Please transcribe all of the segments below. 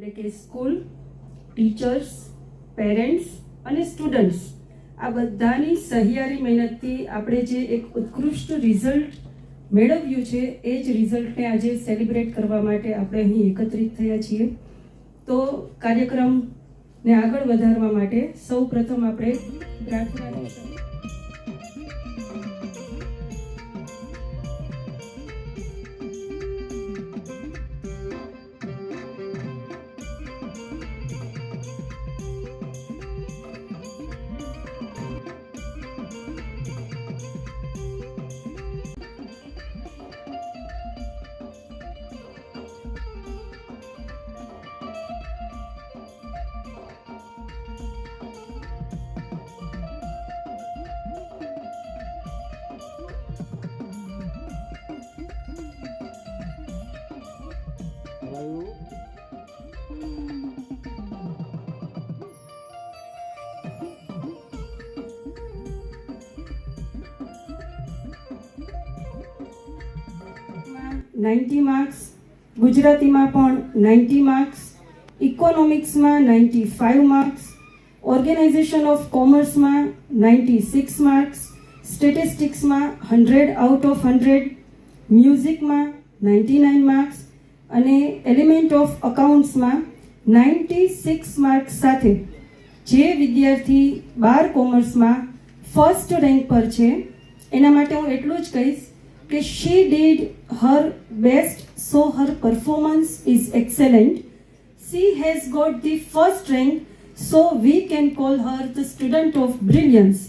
એટલે કે school, teachers, parents અને સ્ટુડન્ટ્સ આ બધાની સહિયારી મહેનતથી આપણે જે એક ઉત્કૃષ્ટ રિઝલ્ટ મેળવ્યું છે એ જ રિઝલ્ટને આજે સેલિબ્રેટ કરવા માટે આપણે અહીં એકત્રિત થયા છીએ. તો કાર્યક્રમને આગળ વધારવા માટે સૌ પ્રથમ આપણે પ્રાર્થના કરીશું. $90 માર્ક્સ, ગુજરાતીમાં પણ 90 માર્ક્સ, ઇકોનોમિક્સમાં 95 માર્ક્સ, ઓર્ગેનાઇઝેશન ઓફ કોમર્સમાં 96 માર્ક્સ, સ્ટેટિસ્ટિક્સમાં 100 આઉટ ઓફ 100, મ્યુઝિકમાં 99 માર્ક્સ અને એલિમેન્ટ ઓફ અકાઉન્ટ્સમાં 96 માર્ક્સ સાથે જે વિદ્યાર્થી 12 કોમર્સમાં ફર્સ્ટ રેન્ક પર છે એના માટે હું એટલું જ કહીશ કે she did her best, so her performance is excellent. She has got the first rank, so we can call her the student of brilliance.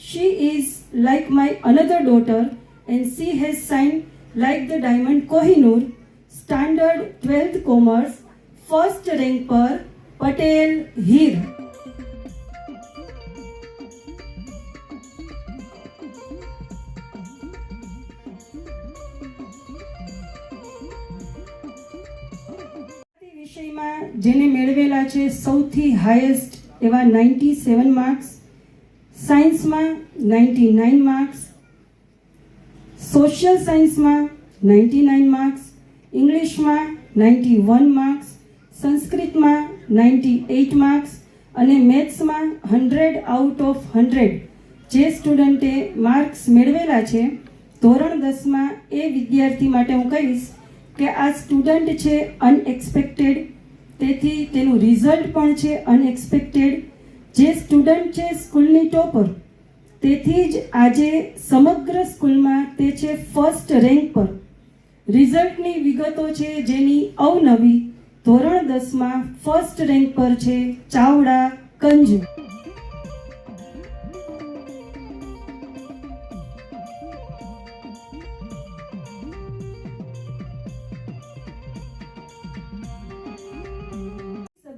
She is like my another daughter and she has shined like the diamond Kohinoor. Standard 12th commerce, first rank per Patel Heer. વિષયમાં જેને મેળવેલા છે સૌથી highest એવા 97 marks, સાયન્સમાં 99 marks, social સાયન્સમાં 99 marks, ઇંગ્લિશમાં 91 marks, સંસ્કૃતમાં 98 માર્ક્સ અને મેથ્સમાં 100 આઉટ ઓફ 100 જે સ્ટુડન્ટે માર્ક્સ મેળવેલા છે ધોરણ 10માં એ વિદ્યાર્થી માટે હું કહીશ કે આ સ્ટુડન્ટ છે અનએક્સપેક્ટેડ, તેથી તેનું રિઝલ્ટ પણ છે અનએક્સપેક્ટેડ. જે સ્ટુડન્ટ છે સ્કૂલની ટોપર, તેથી જ આજે સમગ્ર સ્કૂલમાં તે છે ફર્સ્ટ રેન્ક પર. રિઝલ્ટની વિગતો છે જેની અવનવી ધોરણ 10માં ફર્સ્ટ રેન્ક પર છે ચાવડા કંજુ.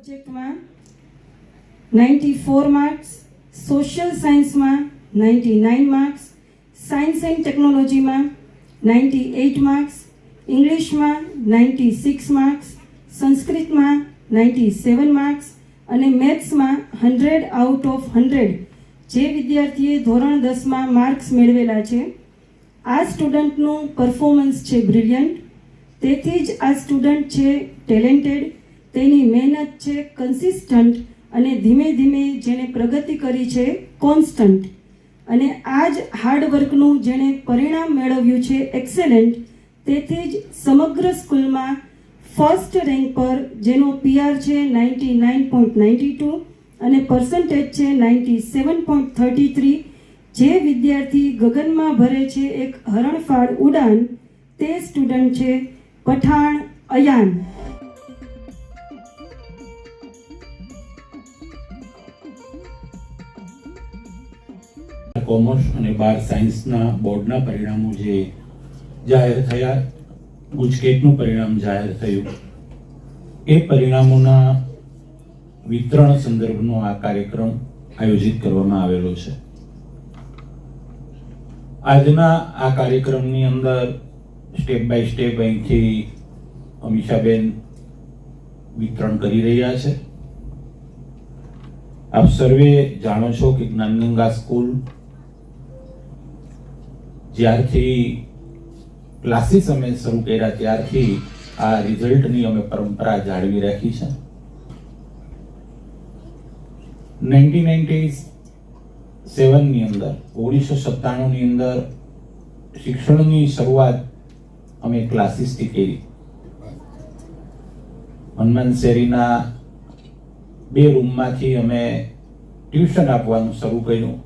સબ્જેક્ટમાં 94 માર્ક્સ, સોશિયલ સાયન્સમાં 99 માર્ક્સ, સાયન્સ એન્ડ ટેકનોલોજીમાં 98 માર્ક્સ, ઇંગ્લિશમાં 96 માર્ક્સ, સંસ્કૃતમાં 97 માર્ક્સ અને મેથ્સમાં 100 આઉટ ઓફ 100 જે વિદ્યાર્થીએ ધોરણ 10માં માર્ક્સ મેળવેલા છે આ સ્ટુડન્ટનું પરફોર્મન્સ છે બ્રિલિયન્ટ. તેથી જ આ સ્ટુડન્ટ છે ટેલેન્ટેડ, તેની મહેનત છે કન્સિસ્ટન્ટ અને ધીમે ધીમે જેણે પ્રગતિ કરી છે કોન્સ્ટન્ટ. અને આ જ હાર્ડવર્કનું જેણે પરિણામ મેળવ્યું છે એક્સેલન્ટ. તેથી જ સમગ્ર સ્કૂલમાં ફર્સ્ટ રેન્ક પર જેનો PR છે 99.92 અને પર્સન્ટેજ છે 97.33 જે વિદ્યાર્થી ગગનમાં ભરે છે એક હરણફાળ ઉડાન તે સ્ટુડન્ટ છે પઠાણ અયાન. કોમર્સ અને 12 સાયન્સના બોર્ડના પરિણામો જે જાહેર થયા, ગુજકેટનું પરિણામ જાહેર થયું, એ પરિણામોના વિતરણ સંદર્ભનો આ કાર્યક્રમ આયોજિત કરવામાં આવેલો છે. આજના આ કાર્યક્રમની અંદર સ્ટેપ બાય સ્ટેપ અહીંથી અમીષાબેન વિતરણ કરી રહ્યા છે. આપ સર્વે જાણો છો કે જ્ઞાનગંગા સ્કૂલ જ્યારથી ક્લાસીસ અમે શરૂ કર્યા ત્યારથી આ રિઝલ્ટની અમે પરંપરા જાળવી રાખી છે. 1997 ની અંદર 1997 ની અંદર શિક્ષણની શરૂઆત અમે ક્લાસીસથી કરી. હનુમાન શેરીના 2 રૂમમાંથી અમે ટ્યુશન આપવાનું શરૂ કર્યું.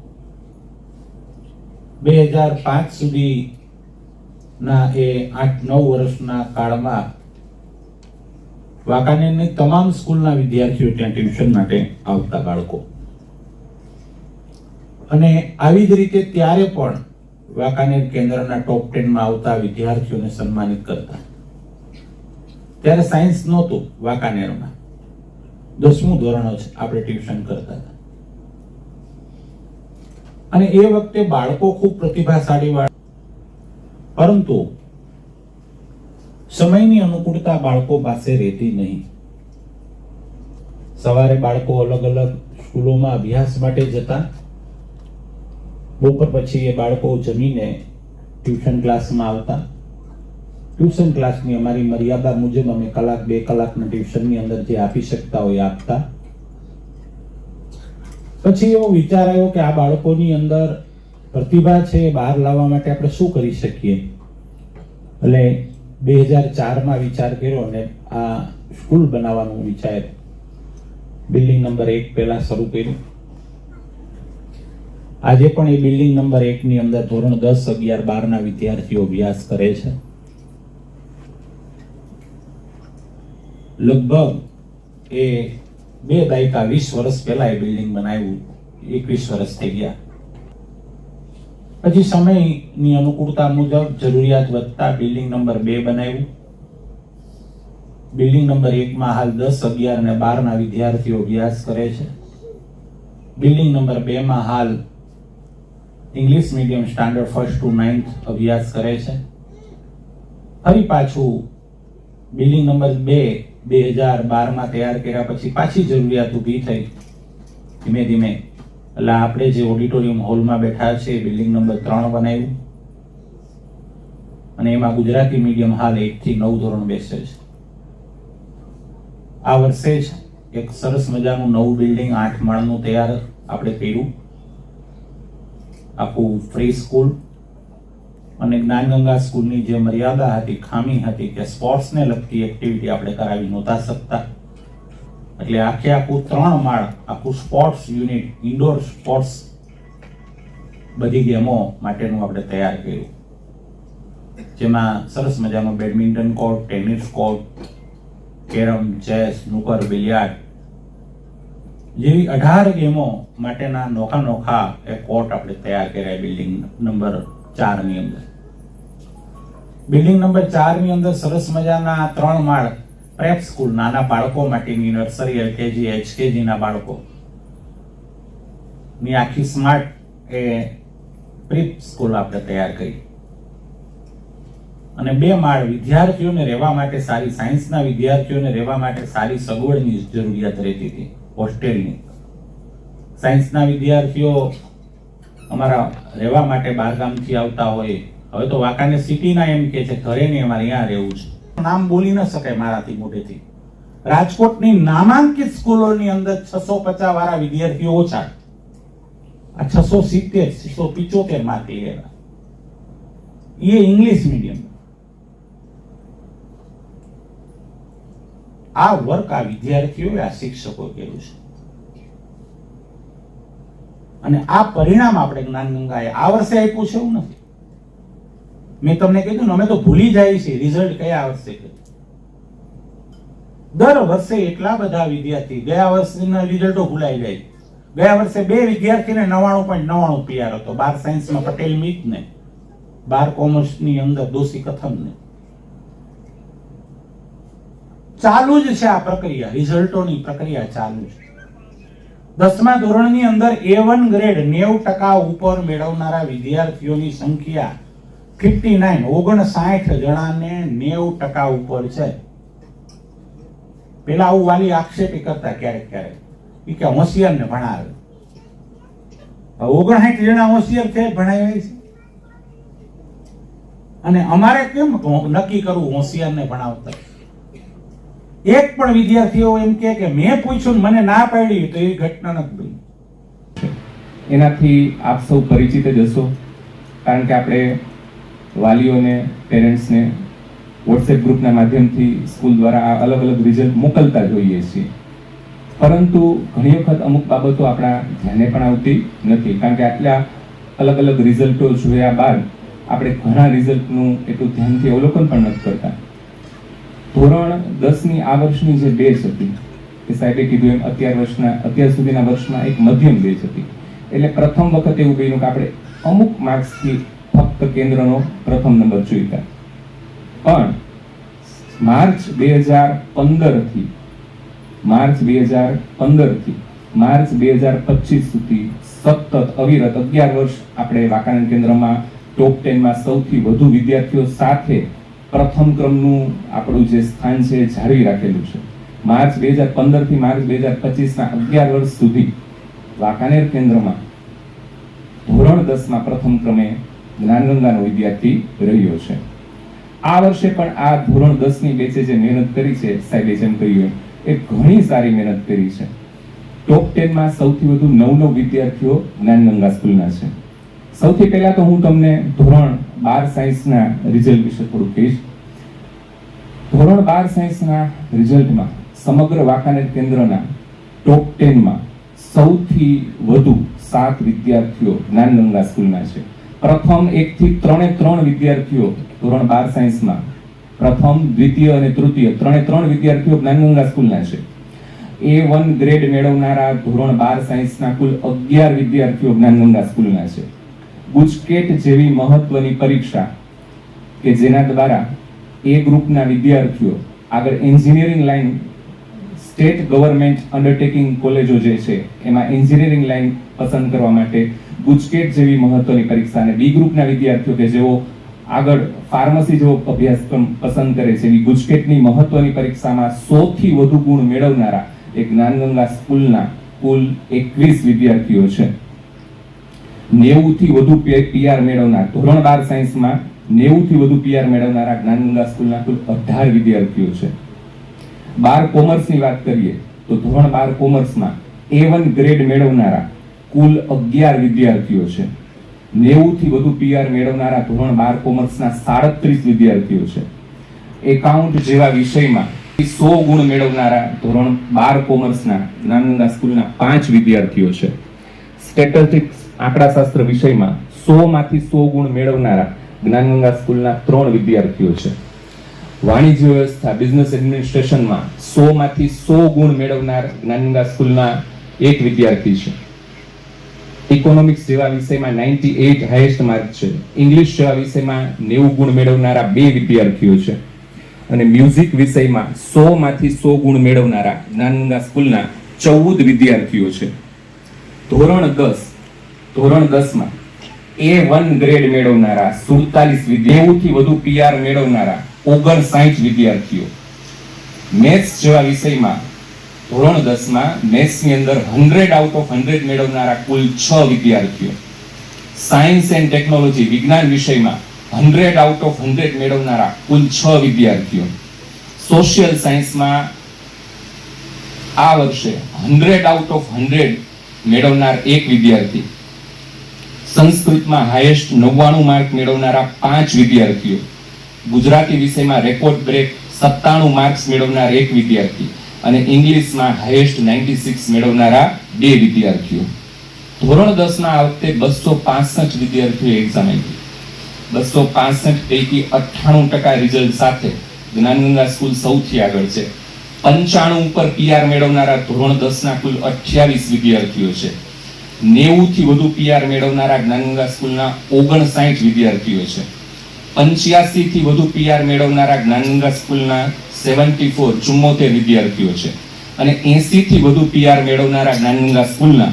2005 સુધીના એ 8-9 વર્ષના કાળમાં વાંકાનેરની તમામ સ્કૂલના વિદ્યાર્થીઓ ત્યાં ટ્યુશન માટે આવતા બાળકો. અને આવી જ રીતે ત્યારે પણ વાંકાનેર કેન્દ્રના ટોપ 10 માં આવતા વિદ્યાર્થીઓને સન્માનિત કરતા. ત્યારે સાયન્સ નહોતું વાંકાનેરમાં, 10મું ધોરણ જ આપણે ટ્યુશન કરતા હતા. અને એ વખતે બાળકો ખૂબ પ્રતિભાશાળી વાળા, પરંતુ સમયની અનુકૂળતા બાળકો પાસે રહેતી નહીં. સવારે બાળકો અલગ અલગ સ્કૂલોમાં અભ્યાસ માટે જતા, બપોર પછી એ બાળકો જમીને ટ્યુશન ક્લાસમાં આવતા. ટ્યુશન ક્લાસની અમારી મર્યાદા મુજબ અમે 1-2 કલાકના ટ્યુશનની અંદર જે આપી શકતા હોય આપતા. પછી એવો વિચાર આવ્યો કે આ બાળકોની અંદર પ્રતિભા છે એ બહાર લાવવા માટે આપણે શું કરી શકીએ. એટલે 2004માં વિચાર કર્યો અને આ સ્કૂલ બનાવવાનું વિચાર બિલ્ડિંગ નંબર 1 પહેલા શરૂ કર્યું. આજે પણ એ બિલ્ડિંગ નંબર 1 ની અંદર ધોરણ 10, 11, 12 ના વિદ્યાર્થીઓ અભ્યાસ કરે છે. લગભગ એ 2 દાયકા 20 વર્ષ પહેલા એ બિલ્ડિંગ બનાવ્યું, 21 વર્ષ થઈ ગયા. પછી સમયની અનુકૂળતા મુજબ જરૂરિયાત વધતા બિલ્ડિંગ નંબર 2 બનાવ્યું. બિલ્ડિંગ નંબર 1 માં હાલ 10, 11 અને 12 ના વિદ્યાર્થીઓ અભ્યાસ કરે છે. બિલ્ડિંગ નંબર 2 માં હાલ English medium standard 1st to 9th અભ્યાસ કરે છે. ફરી પાછું બિલ્ડિંગ નંબર 2 2012માં તૈયાર કર્યા પછી પાછી જરૂરિયાત ઊભી થઈ ધીમે ધીમે. એટલે આપણે જે ઓડિટોરિયમ હોલમાં બેઠા છે બિલ્ડિંગ નંબર 3 બનાવ્યું અને એમાં ગુજરાતી મીડિયમ હાલ 1 થી 9 ધોરણ બેસે છે. આ વર્ષે જ એક સરસ મજાનું નવું બિલ્ડિંગ 8 માળનું તૈયાર આપણે કર્યું, આખું ફ્રી સ્કૂલ. અને જ્ઞાનગંગા સ્કૂલની જે મર્યાદા હતી, ખામી હતી કે સ્પોર્ટ્સને લગતી એક્ટિવિટી આપણે કરાવી નહોતા શકતા, એટલે આખું 3 માળ આખું સ્પોર્ટ્સ યુનિટ, ઇન્ડોર સ્પોર્ટ્સ બધી ગેમો માટેનું આપણે તૈયાર કર્યું, જેમાં સરસ મજાનો badminton court, tennis court, carrom, chess, snooker, billiard જેવી 18 ગેમો માટેના નોખા એ કોર્ટ આપણે તૈયાર કર્યા બિલ્ડિંગ નંબર 4 ની અંદર. બિલ્ડિંગ નંબર 4 ની અંદર સરસ મજાના 3 માળ પ્રેપ સ્કૂલ, નાના બાળકો માટેની નર્સરી, એલકેજી, એચકેજી ના બાળકો ની આખી સ્માર્ટ એ પ્રીપ સ્કૂલ આપણે તૈયાર કરી. અને 2 માળ વિદ્યાર્થીઓને રહેવા માટે સારી, સાયન્સના વિદ્યાર્થીઓને રહેવા માટે સારી સગવડની જરૂરિયાત રહેતી હતી, હોસ્ટેલની. સાયન્સના વિદ્યાર્થીઓ અમારા રહેવા માટે બહારગામથી આવતા હોય, હવે તો વાંકાનેર સિટીના એમ કે છે ઘરે નહીં, અમારે અહીંયા રહેવું છે. નામ બોલી ન શકાય મારાથી મોઢેથી. રાજકોટની નામાંકિત સ્કૂલોની અંદર 650 વાળા વિદ્યાર્થીઓ ઓછા, આ 670, 675 માર્ક લેવા, એ ઇંગ્લિશ મીડિયમ. આ વર્ક આ વિદ્યાર્થીઓએ, આ શિક્ષકો કર્યું છે. અને આ પરિણામ આપણે જ્ઞાનગંગાએ આ વર્ષે આપ્યું છે એવું નથી. મેં તમને કીધું ને, અમે તો ભૂલી જાય છે રિઝલ્ટ કયા વર્ષે કર્યું. દર વર્ષે એટલા બધા વિદ્યાર્થી, ગયા વર્ષના રિઝલ્ટો ભૂલાઈ જાય. ગયા વર્ષે 2 વિદ્યાર્થીને 99.99 PR હતો, 12 સાયન્સમાં પટેલ મિત ને 12 કોમર્સની અંદર દોશી કથમ ને. ચાલુ જ છે આ પ્રક્રિયા, રિઝલ્ટોની પ્રક્રિયા ચાલુ છે. 10મા ધોરણની અંદર A1 ગ્રેડ 90% ઉપર મેળવનારા વિદ્યાર્થીઓની સંખ્યા 59 જણાને 90% ઉપર છે. પેલા આવું વાલી આક્ષેપ કરતા ક્યારેક કે હોશિયારને ભણાવે. 59 જણા હોશિયાર છે, ભણાવ્યા છે. અને અમારે કેમ નક્કી કરવું હોશિયારને ભણાવતા? એક પણ વિદ્યાર્થીઓ એમ કે મેં પૂછ્યું મને ના પાડી, તો એવી ઘટના નથી બની. એનાથી આપ સૌ પરિચિત જ હશો, કારણ કે આપણે વાલીઓને, પેરેન્ટ્સને વોટ્સએપ ગ્રુપના માધ્યમથી સ્કૂલ દ્વારા આ અલગ અલગ રિઝલ્ટ મોકલતા જોઈએ છીએ. પરંતુ ઘણી વખત અમુક બાબતો આપણા ધ્યાને પણ આવતી નથી, કારણ કે આટલા અલગ અલગ રિઝલ્ટો જોયા બાદ આપણે ઘણા રિઝલ્ટનું એટલું ધ્યાનથી અવલોકન પણ નથી કરતા. ધોરણ 10ની આ વર્ષની જે બેચ હતી એ સાહેબે કીધું એમ અત્યાર સુધીના વર્ષમાં એક મધ્યમ બેચ હતી. એટલે પ્રથમ વખત એવું બન્યું કે આપણે અમુક માર્ક્સથી ફક્ત કેન્દ્રનો પ્રથમ નંબર જોઈતા. પણ માર્ચ 2015 થી માર્ચ 2025 સુધી સતત અવિરત 11 વર્ષ આપણે વાંકાનેર કેન્દ્રમાં ટોપ 10માં સૌથી વધુ વિદ્યાર્થીઓ સાથે પ્રથમ ક્રમનું આપણું જે સ્થાન છે એ જાળવી રાખેલું છે. માર્ચ 2015 થી માર્ચ 2025ના 11 વર્ષ સુધી વાંકાનેર કેન્દ્રમાં ધોરણ 10માં પ્રથમ ક્રમે જ્ઞાનગંગાનો વિદ્યાર્થી રહ્યો છે. આ વર્ષે પણ આ ધોરણ 10ની બેચે જે મહેનત કરી છે, સાહેબે જેમ કહ્યું એ ઘણી સારી મહેનત કરી છે. ટોપ 10માં સૌથી વધુ 9 વિદ્યાર્થીઓ જ્ઞાનગંગા સ્કૂલના છે. સૌથી પહેલા તો હું તમને ધોરણ 12 સાયન્સના રિઝલ્ટ વિશે થોડું કહીશ. ધોરણ 12 સાયન્સના રિઝલ્ટમાં સમગ્ર વાંકાનેર કેન્દ્રના ટોપ 10માં સૌથી વધુ 7 વિદ્યાર્થીઓ જ્ઞાનગંગા સ્કૂલના છે. પ્રથમ 1 થી 3 વિદ્યાર્થીઓ ધોરણ 12 સાયન્સમાં પ્રથમ, દ્વિતીય અને તૃતીય 3 વિદ્યાર્થીઓ જ્ઞાનગંગા સ્કૂલના છે. A1 ગ્રેડ મેળવનારા ધોરણ 12 સાયન્સના કુલ 11 વિદ્યાર્થીઓ જ્ઞાનગંગા સ્કૂલના છે. ગુજકેટ જેવી મહત્વની પરીક્ષા કે જેના દ્વારા એ ગ્રુપના વિદ્યાર્થીઓ આગળ engineering line, state government undertaking કોલેજો જે છે એમાં એન્જિનિયરિંગ લાઈન પસંદ કરવા માટે ગુજકેટ જેવી મહત્વની પરીક્ષા, અને બી ગ્રુપના વિદ્યાર્થીઓ કે જેઓ આગળ ફાર્મસી જેવો અભ્યાસક્રમ પસંદ કરે છે એવી ગુજકેટની મહત્વની પરીક્ષામાં 100 થી વધુ ગુણ મેળવનારા એક જ્ઞાનગંગા સ્કૂલના કુલ 21 વિદ્યાર્થીઓ છે. 90 થી વધુ PR મેળવનાર ધોરણ 12 સાયન્સમાં 90 થી વધુ PR મેળવનારા જ્ઞાનગંગા સ્કૂલના કુલ 18 વિદ્યાર્થીઓ છે. 12 કોમર્સની વાત કરીએ તો ધોરણ 12 કોમર્સમાં A1 ગ્રેડ મેળવનારા કુલ 11 વિદ્યાર્થીઓ છે. 90 થી વધુ PR મેળવનારા ધોરણ 12 કોમર્સના 37 વિદ્યાર્થીઓ છે. એકાઉન્ટ જેવા વિષયમાં 100 ગુણ મેળવનારા ધોરણ 12 કોમર્સના જ્ઞાનગંગા સ્કૂલના 5 વિદ્યાર્થીઓ છે. સ્ટેટિસ્ટિક્સ આંકડાશાસ્ત્ર વિષયમાં 100 માંથી 100 ગુણ મેળવનારા જ્ઞાનગંગા સ્કૂલના 3 વિદ્યાર્થીઓ છે. વાણિજ્ય વ્યવસ્થા, બિઝનેસ એડમિનિસ્ટ્રેશનમાં 100 માંથી 100 ગુણ મેળવનાર જ્ઞાનગંગા સ્કૂલના 1 વિદ્યાર્થી છે. ઇકોનોમિક્સ જેવા વિષયમાં 98 હાઈએસ્ટ માર્ક છે. ઇંગ્લિશ જેવા વિષયમાં 90 ગુણ મેળવનારા 2 વિદ્યાર્થીઓ છે. અને મ્યુઝિક વિષયમાં 100 માંથી 100 ગુણ મેળવનારા જ્ઞાનગંગા સ્કૂલના 14 વિદ્યાર્થીઓ છે. ધોરણ 10માં A1 ગ્રેડ મેળવનારા 47 90 થી વધુ PR મેળવનારા 59 વિદ્યાર્થીઓ. મેથ્સ જેવા વિષયમાં ધોરણ 10માં મેથ્સની અંદર 100 આઉટ ઓફ 100 મેળવનારા કુલ 6 વિદ્યાર્થીઓ. સાયન્સ એન્ડ ટેકનોલોજી વિજ્ઞાન વિષયમાં 100 આઉટ ઓફ 100 મેળવનારા કુલ 6 વિદ્યાર્થીઓ. સોશિયલ સાયન્સમાં આ વર્ષે 100 આઉટ ઓફ 100 મેળવનાર 1 વિદ્યાર્થી. સંસ્કૃતમાં હાઈએસ્ટ 99 માર્ક મેળવનારા 5 વિદ્યાર્થીઓ. ગુજરાતી વિષયમાં રેકોર્ડ બ્રેક 97 માર્ક્સ મેળવનાર 1 વિદ્યાર્થી અને ઇંગ્લિશમાં હાઈએસ્ટ 96 મેળવનારા 2 વિદ્યાર્થીઓ. ધોરણ 10ના આ વખતે 265 વિદ્યાર્થીઓ એક્ઝામ આપી. 265 પૈકી 98% રિઝલ્ટ સાથે જ્ઞાનગંગા સ્કૂલ સૌથી આગળ છે. 95 ઉપર PR મેળવનારા ધોરણ 10ના કુલ 28 વિદ્યાર્થીઓ છે. 90 થી વધુ PR મેળવનારા જ્ઞાનગંગા સ્કૂલના 59 વિદ્યાર્થીઓ છે. 85 થી વધુ PR મેળવનારા જ્ઞાનગંગા સ્કૂલના 74 વિદ્યાર્થીઓ છે. અને 80 થી વધુ PR મેળવનારા જ્ઞાનગંગા સ્કૂલના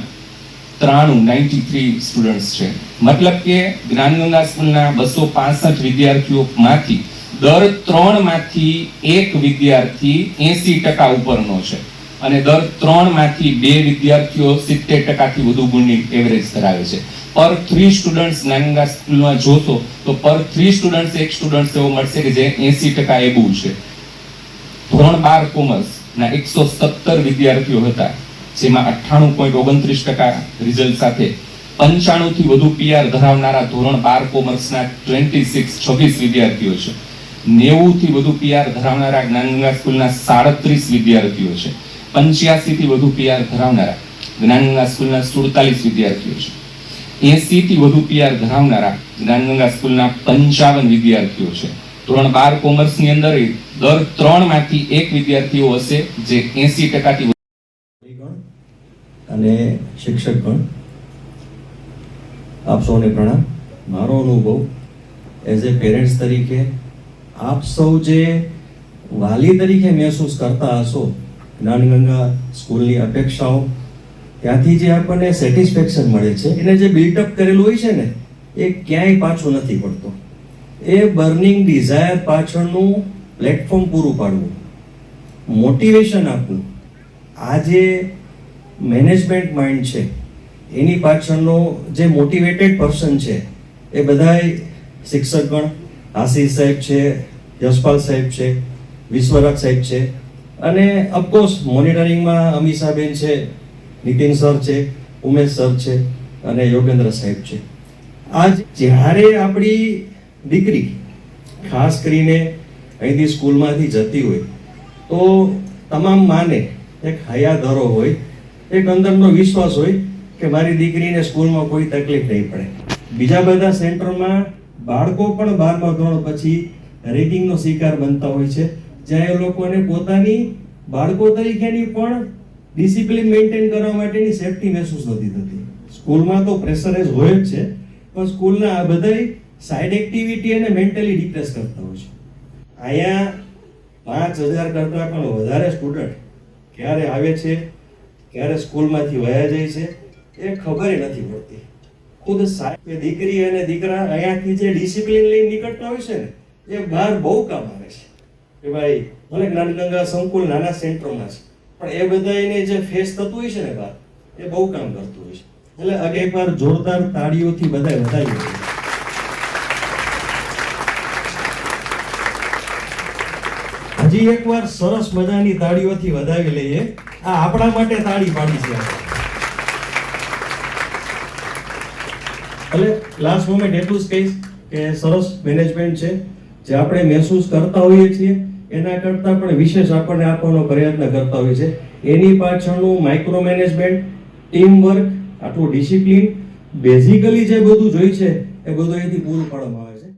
93 સ્ટુડન્ટ્સ છે. મતલબ કે જ્ઞાનગંગા સ્કૂલના 265 વિદ્યાર્થીઓમાંથી દર 3 માંથી 1 વિદ્યાર્થી 80% ઉપરનો છે અને દર 3 માંથી 2 વિદ્યાર્થીઓ 70% થી વધુ ગુણની એવરેજ ધરાવે છે. પર 3 સ્ટુડન્ટ્સ જ્ઞાનગંગા સ્કૂલમાં જોશો તો પર 3 સ્ટુડન્ટ્સ એક સ્ટુડન્ટ એવો મળશે કે જે 80% એબવ છે. ધોરણ 12 કોમર્સ ના 117 વિદ્યાર્થીઓ હતા, જેમાં 98.29% રિઝલ્ટ સાથે 95 થી વધુ PR ધરાવનારા ધોરણ 12 કોમર્સના 26 વિદ્યાર્થીઓ છે. 90 થી વધુ PR ધરાવનારા જ્ઞાનગંગા સ્કૂલના 37 વિદ્યાર્થીઓ છે. 85 થી વધુ PR ધરાવનારા જ્ઞાનગંગા સ્કૂલના 47 વિદ્યાર્થીઓ છે. 80 થી વધુ PR ધરાવનારા જ્ઞાનગંગા સ્કૂલના 55 વિદ્યાર્થીઓ છે. ધોરણ 12 કોમર્સની અંદર દર 3 માંથી 1 વિદ્યાર્થીઓ હશે જે 80% થી ગણ અને શિક્ષકગણ, આપ સૌને પ્રણામ. મારો અનુભવ એઝ એ પેરેન્ટ્સ તરીકે, આપ સૌ જે વાલી તરીકે મહેસૂસ કરતા હશો જ્ઞાનગંગા સ્કૂલની અપેક્ષાઓ, ત્યાંથી જે આપણને સેટિસ્ફેક્શન મળે છે, એને જે બિલ્ટઅપ કરેલું હોય છે ને, એ ક્યાંય પાછું નથી પડતો. એ બર્નિંગ ડિઝાયર પાછળનું પ્લેટફોર્મ પૂરું પાડવું, મોટિવેશન આપવું, આ જે મેનેજમેન્ટ માઇન્ડ છે એની પાછળનો જે મોટિવેટેડ પર્સન છે એ બધાય શિક્ષકગણ, આશીષ સાહેબ છે, યશપાલ સાહેબ છે, વિશ્વરાજ સાહેબ છે, અને ઓફકોર્સ મોનિટરિંગમાં અમીષાબેન છે, નીતિન સર છે, ઉમેશ સર છે અને યોગેન્દ્ર સાહેબ છે. આજ જ્યારે આપણી દીકરી ખાસ કરીને અહીંથી સ્કૂલમાંથી જતી હોય તો તમામ માને એક હયાધરો હોય, એક અંદરનો વિશ્વાસ હોય કે મારી દીકરીને સ્કૂલમાં કોઈ તકલીફ નહીં પડે. બીજા બધા સેન્ટરમાં બાળકો પણ 12મા ધોરણ પછી રેગિંગનો શિકાર બનતા હોય છે, જ્યાં એ લોકોને પોતાની બાળકો તરીકેની પણ ડિસિપ્લિન મેન્ટેન કરવા માટેની સેફટી મહેસૂસ નથી થતી. સ્કૂલમાં તો પ્રેશરાઇઝ હોય જ છે, પણ સ્કૂલના આ બધાય સાઇડ એક્ટિવિટી અને મેન્ટલી ડિપ્રેસ કરતા હોય છે. અહીંયા 5000 કરતાં પણ વધારે સ્ટુડન્ટ ક્યારે આવે છે, ક્યારે સ્કૂલમાંથી વયા જાય છે, એ ખબર નથી પડતી. ખુદ દીકરી અને દીકરા અહીંયાથી જે ડિસિપ્લિન લઈને નીકળતા હોય છે ને, એ બહાર બહુ કામ આવે છે. કે ભાઈ ભલે જ્ઞાનગંગા સંકુલ નાના સેન્ટરમાં છે, પણ એ બધા એને જે ફેસ થતું હોય છે ને બહાર, એ બહુ કામ કરતું હોય છે. એટલે એકવાર જોરદાર તાળીઓથી બધા વધાવી. હજી એકવાર સરસ મજાની તાળીઓથી વધાવી લઈએ. આ આપણા માટે તાળી પાડી છે. એટલે લાસ્ટ મોમેન્ટ એટલું જ કહીશ કે સરસ મેનેજમેન્ટ છે, જે આપણે મહેસૂસ કરતા હોઈએ છીએ એના કરતાં પણ વિશેષ આપણને આપવાનો પ્રયત્ન કરતા હોય છે. એની પાછળનું માઇક્રો મેનેજમેન્ટ, ટીમ વર્ક, આટલું ડિસિપ્લિન, બેઝિકલી જે બધું જોઈ છે એ બધું અહીંથી પૂરું પાડવામાં આવે છે.